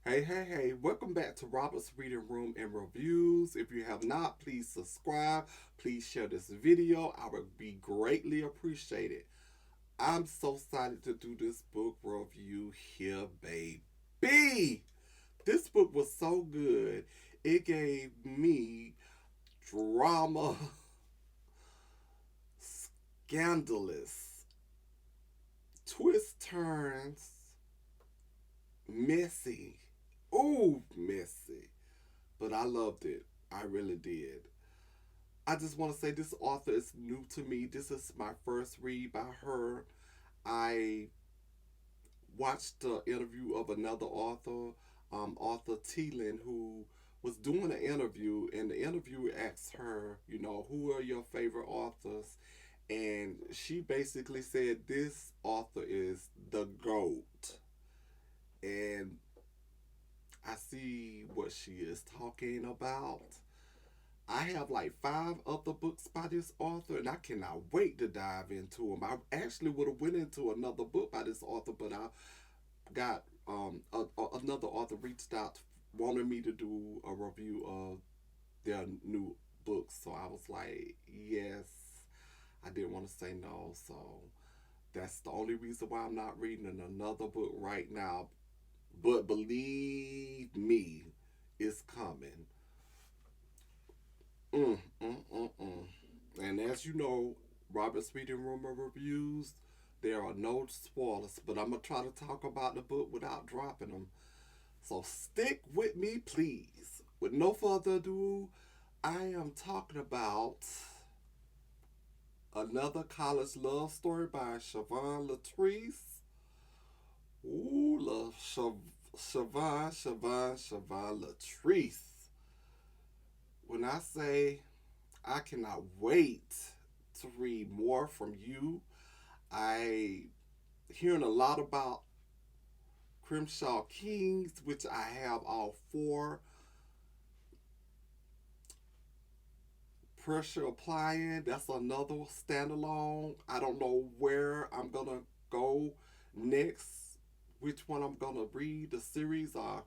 Hey, welcome back to Robert's Reading Room and Reviews. If you have not, please subscribe. Please share this video. I would be greatly appreciated. I'm so excited to do this book review here, baby. This book was so good. It gave me drama, scandalous, twist turns, messy. Ooh, messy. But I loved it. I really did. I just want to say this author is new to me. This is my first read by her. I watched the interview of another author, author Teelan, who was doing an interview, and the interviewer asked her, who are your favorite authors? And she basically said this author is the GOAT. And I see what she is talking about. I have like five other books by this author, and I cannot wait to dive into them. I actually would have went into another book by this author, but I got another author reached out, wanted me to do a review of their new books. So I was like, yes, I didn't want to say no. So that's the only reason why I'm not reading another book right now. But believe me, it's coming. Mm, mm, mm, mm. And as you know, Robert's Reading Room of Reviews, there are no spoilers, but I'm going to try to talk about the book without dropping them. So stick with me, please. With no further ado, I am talking about another college love story by Shvonne Latrice. Ooh, love Shvonne Latrice. When I say I cannot wait to read more from you, I hearing a lot about Crimshaw Kings, which I have all four. Pressure Applying, that's another standalone. I don't know where I'm gonna go next, which one I'm gonna read. The series are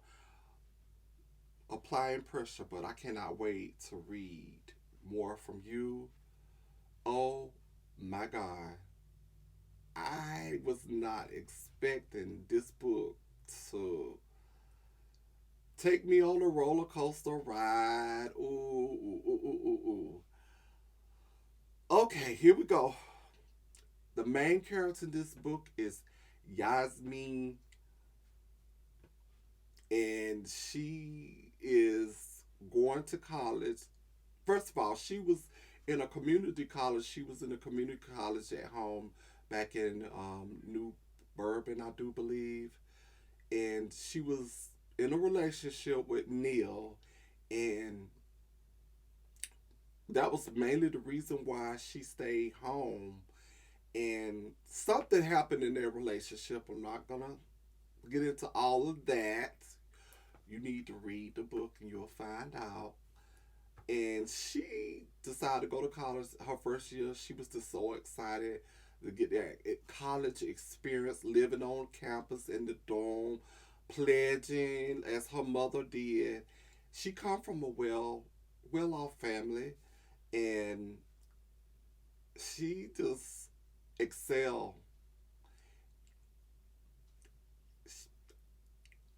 Applying Pressure, but I cannot wait to read more from you. Oh my God. I was not expecting this book to take me on a roller coaster ride. Ooh, ooh, ooh, ooh, ooh, ooh. Okay, here we go. The main character in this book is Yasmean, and she is going to college. First of all, she was in a community college. She was in a community college at home back in New Bourbon, I do believe. And she was in a relationship with Neil, and that was mainly the reason why she stayed home. And something happened in their relationship. I'm not gonna get into all of that. You need to read the book and you'll find out. And she decided to go to college. Her first year, she was just so excited to get that college experience, living on campus in the dorm, pledging as her mother did. She come from a well off family, and she just excel.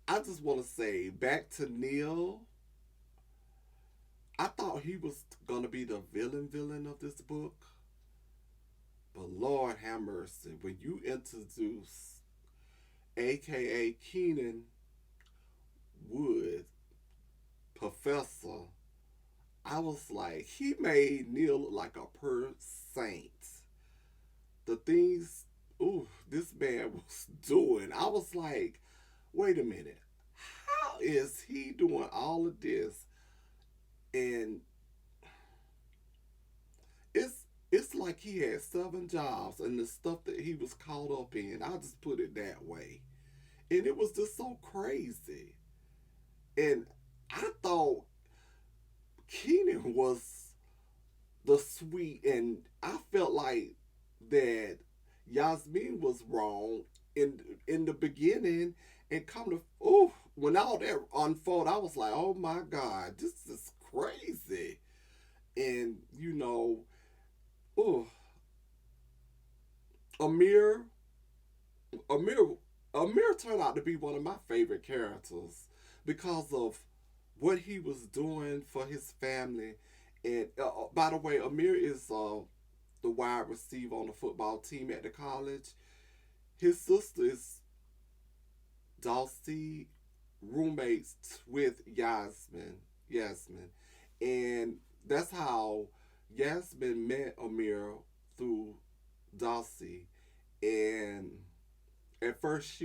I just want to say back to Neil. I thought he was gonna be the villain of this book, but Lord have mercy, when you introduce AKA Keenan Wood, Professor, I was like, he made Neil look like a per saint. The things, ooh, this man was doing, I was like, wait a minute, how is he doing all of this? And it's like he had seven jobs and the stuff that he was caught up in. I'll just put it that way. And it was just so crazy. And I thought Keenan was the sweet, and I felt like that Yasmin was wrong in the beginning, and come to when all that unfolded, I was like, oh my God, this is crazy. And, oh, Amir, Amir, Amir turned out to be one of my favorite characters because of what he was doing for his family. And by the way, Amir is the wide receiver on the football team at the college. His sister is Dulcie, roommates with Yasmin, and that's how Yasmin met Amir through Dulcie. And at first,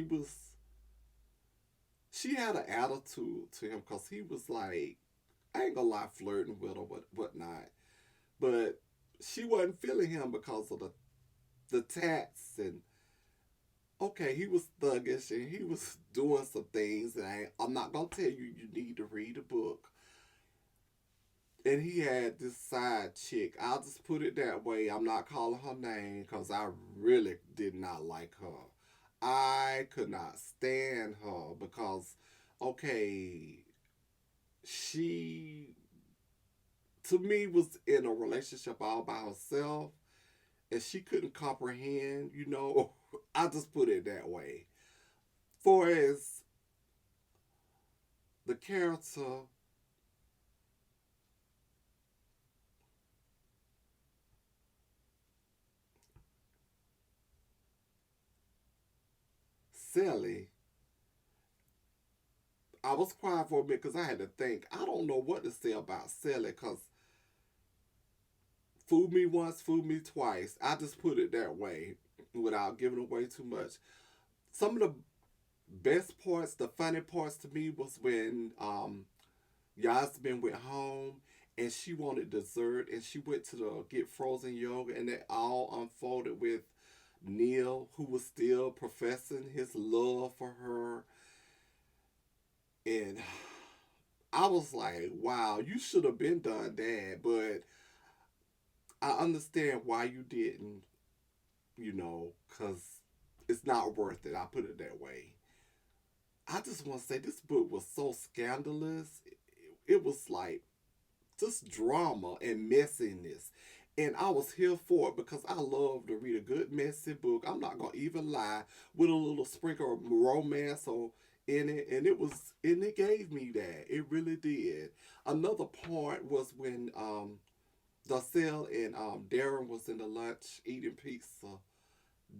she had an attitude to him because he was like, I ain't gonna lie, flirting with her, whatnot. But she wasn't feeling him because of the tats and okay, he was thuggish and he was doing some things and I'm not gonna tell you you need to read a book. And he had this side chick. I'll just put it that way. I'm not calling her name because I really did not like her. I could not stand her because, okay, she to me was in a relationship all by herself and she couldn't comprehend. I just put it that way. For as the character Sally, I was quiet for a minute because I had to think. I don't know what to say about Sally because fool me once, fool me twice. I just put it that way without giving away too much. Some of the best parts, the funny parts to me was when Yasmin went home and she wanted dessert and she went to the get frozen yogurt and it all unfolded with Neil who was still professing his love for her and I was like, wow, you should have been done that, but I understand why you didn't, because it's not worth it. I put it that way. I just want to say this book was so scandalous. It was like just drama and messiness. And I was here for it because I love to read a good messy book. I'm not gonna even lie, with a little sprinkle of romance or in it, and it gave me that. It really did. Another part was when Darcel and Darren was in the lunch eating pizza.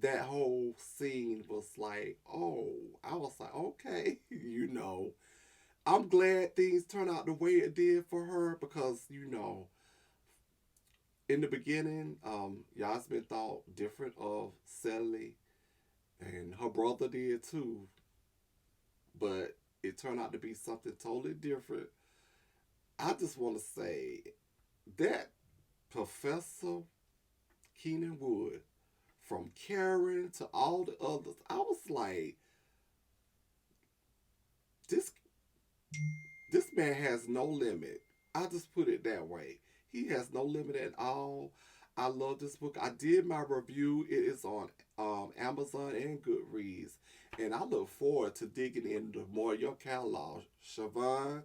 That whole scene was like, oh, I was like, okay, I'm glad things turned out the way it did for her because, in the beginning, Yasmin thought different of Sally, and her brother did too, but it turned out to be something totally different. I just want to say that Professor Keenan Wood, from Karen to all the others, I was like, this this man has no limit. I just put it that way. He has no limit at all. I love this book. I did my review. It is on Amazon and Goodreads. And I look forward to digging into more of your catalog. Shvonne,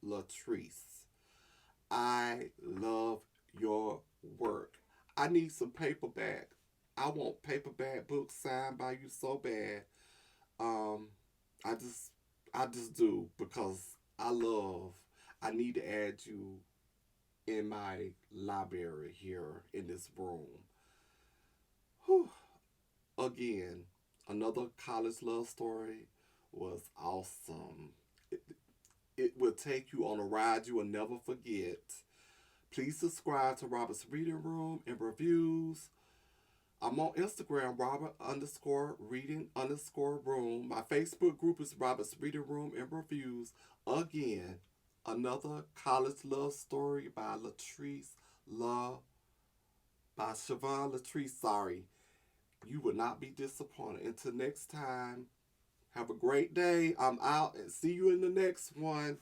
Latrice. I love your work. I need some paperback. I want paperback books signed by you so bad. Um, I just I just do because I need to add you in my library here in this room. Whew. Again, another college love story was awesome. It, it will take you on a ride you will never forget. Please subscribe to Robert's Reading Room and Reviews. I'm on Instagram, Robert underscore reading underscore room. My Facebook group is Robert's Reading Room and Reviews. Again, another college love story by Latrice Love, by Shvonne Latrice. Sorry. You will not be disappointed. Until next time, have a great day. I'm out and see you in the next one.